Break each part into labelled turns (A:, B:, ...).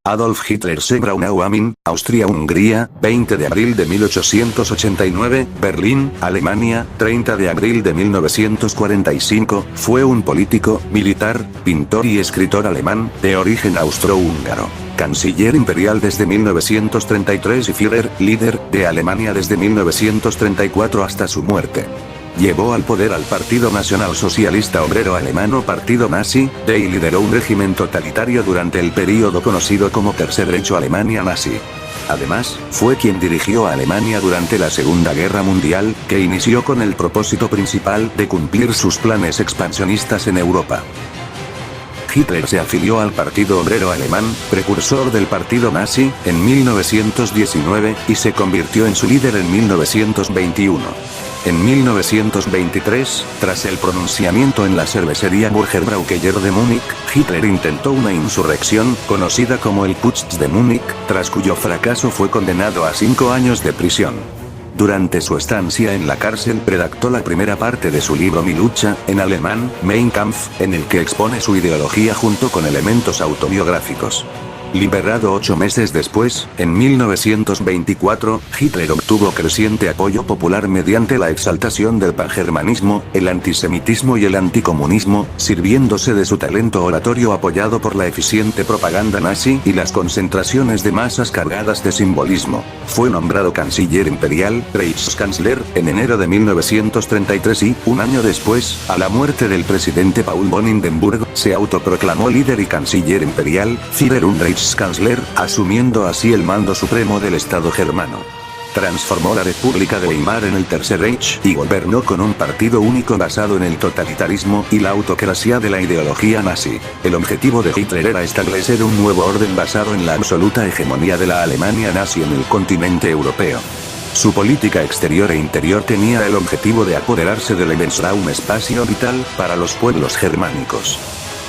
A: Adolf Hitler se Braunau am Inn, Austria-Hungría, 20 de abril de 1889, Berlín, Alemania, 30 de abril de 1945, fue un político, militar, pintor y escritor alemán, de origen austrohúngaro. Canciller imperial desde 1933 y Führer, líder, de Alemania desde 1934 hasta su muerte. Llevó al poder al Partido Nacional Socialista Obrero Alemán o Partido Nazi, y lideró un régimen totalitario durante el período conocido como Tercer Reich o Alemania nazi. Además, fue quien dirigió a Alemania durante la Segunda Guerra Mundial, que inició con el propósito principal de cumplir sus planes expansionistas en Europa. Hitler se afilió al Partido Obrero Alemán, precursor del Partido Nazi, en 1919, y se convirtió en su líder en 1921. En 1923, tras el pronunciamiento en la cervecería Burgerbraukeller de Múnich, Hitler intentó una insurrección, conocida como el Putsch de Múnich, tras cuyo fracaso fue condenado a 5 años de prisión. Durante su estancia en la cárcel redactó la primera parte de su libro Mi lucha, en alemán, Mein Kampf, en el que expone su ideología junto con elementos autobiográficos. Liberado 8 meses después, en 1924, Hitler obtuvo creciente apoyo popular mediante la exaltación del pangermanismo, el antisemitismo y el anticomunismo, sirviéndose de su talento oratorio apoyado por la eficiente propaganda nazi y las concentraciones de masas cargadas de simbolismo. Fue nombrado canciller imperial, Reichskanzler, en enero de 1933 y, un año después, a la muerte del presidente Paul von Hindenburg, se autoproclamó líder y canciller imperial, Führer und Reichskanzler, asumiendo así el mando supremo del Estado germano. Transformó la República de Weimar en el Tercer Reich y gobernó con un partido único basado en el totalitarismo y la autocracia de la ideología nazi. El objetivo de Hitler era establecer un nuevo orden basado en la absoluta hegemonía de la Alemania nazi en el continente europeo. Su política exterior e interior tenía el objetivo de apoderarse del Lebensraum, espacio vital, para los pueblos germánicos.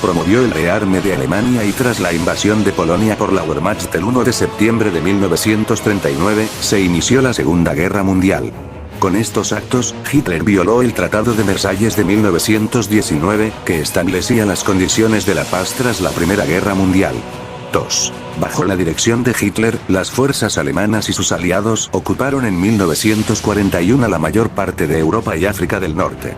A: Promovió el rearme de Alemania y tras la invasión de Polonia por la Wehrmacht el 1 de septiembre de 1939, se inició la Segunda Guerra Mundial. Con estos actos, Hitler violó el Tratado de Versalles de 1919, que establecía las condiciones de la paz tras la Primera Guerra Mundial. 2. Bajo la dirección de Hitler, las fuerzas alemanas y sus aliados ocuparon en 1941 la mayor parte de Europa y África del Norte.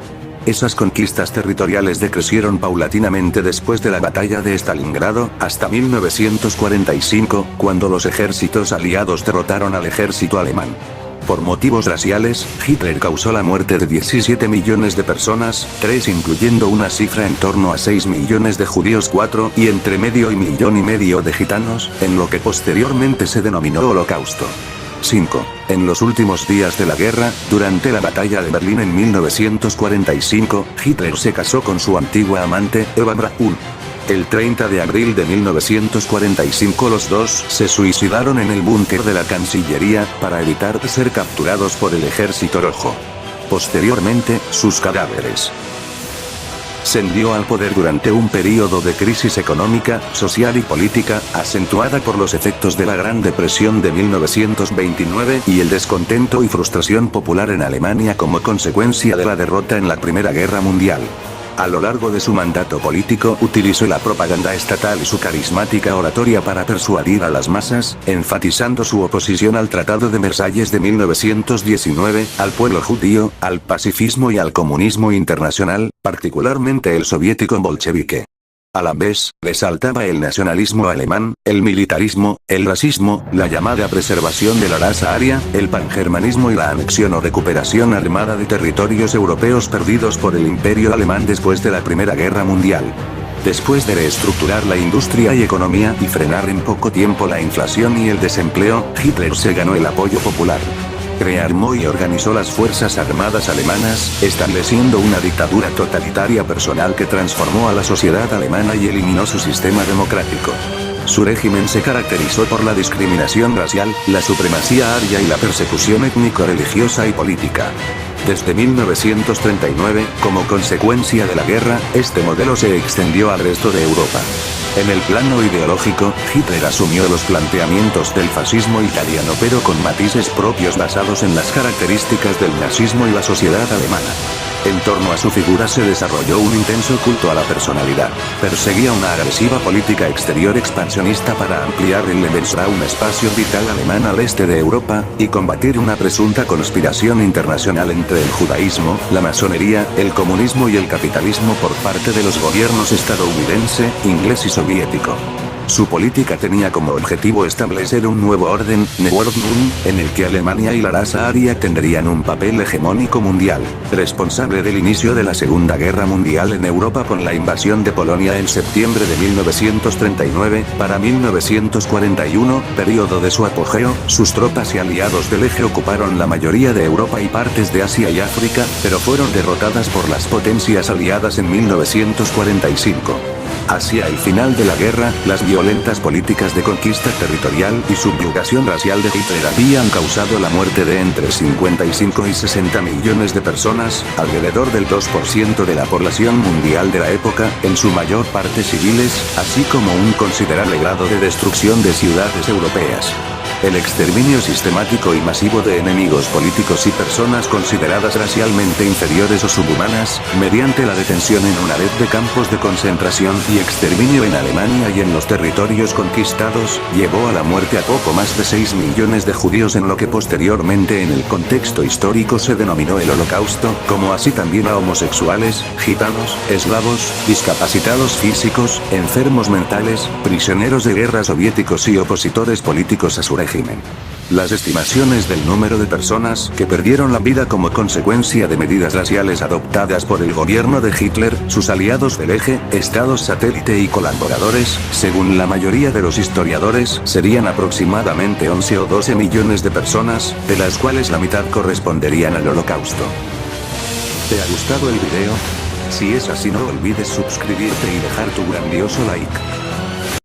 A: Esas conquistas territoriales decrecieron paulatinamente después de la batalla de Stalingrado, hasta 1945, cuando los ejércitos aliados derrotaron al ejército alemán. Por motivos raciales, Hitler causó la muerte de 17 millones de personas, 3 incluyendo una cifra en torno a 6 millones de judíos, 4 y entre medio y millón y medio de gitanos, en lo que posteriormente se denominó Holocausto. 5. En los últimos días de la guerra, durante la batalla de Berlín en 1945, Hitler se casó con su antigua amante, Eva Braun. El 30 de abril de 1945 los dos se suicidaron en el búnker de la Cancillería, para evitar ser capturados por el Ejército Rojo. Posteriormente, sus cadáveres ascendió al poder durante un período de crisis económica, social y política, acentuada por los efectos de la Gran Depresión de 1929 y el descontento y frustración popular en Alemania como consecuencia de la derrota en la Primera Guerra Mundial. A lo largo de su mandato político utilizó la propaganda estatal y su carismática oratoria para persuadir a las masas, enfatizando su oposición al Tratado de Versalles de 1919, al pueblo judío, al pacifismo y al comunismo internacional, particularmente el soviético bolchevique. A la vez, resaltaba el nacionalismo alemán, el militarismo, el racismo, la llamada preservación de la raza aria, el pangermanismo y la anexión o recuperación armada de territorios europeos perdidos por el Imperio alemán después de la Primera Guerra Mundial. Después de reestructurar la industria y economía y frenar en poco tiempo la inflación y el desempleo, Hitler se ganó el apoyo popular. Rearmó y organizó las fuerzas armadas alemanas, estableciendo una dictadura totalitaria personal que transformó a la sociedad alemana y eliminó su sistema democrático. Su régimen se caracterizó por la discriminación racial, la supremacía aria y la persecución étnico-religiosa y política. Desde 1939, como consecuencia de la guerra, este modelo se extendió al resto de Europa. En el plano ideológico, Hitler asumió los planteamientos del fascismo italiano pero con matices propios basados en las características del nazismo y la sociedad alemana. En torno a su figura se desarrolló un intenso culto a la personalidad. Perseguía una agresiva política exterior expansionista para ampliar el Lebensraum, espacio vital alemán al este de Europa, y combatir una presunta conspiración internacional entre el judaísmo, la masonería, el comunismo y el capitalismo por parte de los gobiernos estadounidense, inglés y soviético. Su política tenía como objetivo establecer un nuevo orden, Newordnung, en el que Alemania y la raza aria tendrían un papel hegemónico mundial, responsable del inicio de la Segunda Guerra Mundial en Europa con la invasión de Polonia en septiembre de 1939, para 1941, periodo de su apogeo. Sus tropas y aliados del eje ocuparon la mayoría de Europa y partes de Asia y África, pero fueron derrotadas por las potencias aliadas en 1945. Hacia el final de la guerra, las violentas políticas de conquista territorial y subyugación racial de Hitler habían causado la muerte de entre 55 y 60 millones de personas, alrededor del 2% de la población mundial de la época, en su mayor parte civiles, así como un considerable grado de destrucción de ciudades europeas. El exterminio sistemático y masivo de enemigos políticos y personas consideradas racialmente inferiores o subhumanas, mediante la detención en una red de campos de concentración y exterminio en Alemania y en los territorios conquistados, llevó a la muerte a poco más de 6 millones de judíos en lo que posteriormente en el contexto histórico se denominó el Holocausto, como así también a homosexuales, gitanos, eslavos, discapacitados físicos, enfermos mentales, prisioneros de guerra soviéticos y opositores políticos a su régimen. Las estimaciones del número de personas que perdieron la vida como consecuencia de medidas raciales adoptadas por el gobierno de Hitler, sus aliados del eje, estados satélite y colaboradores, según la mayoría de los historiadores, serían aproximadamente 11 o 12 millones de personas, de las cuales la mitad corresponderían al Holocausto. ¿Te ha gustado el video? Si es así, no olvides suscribirte y dejar tu grandioso like.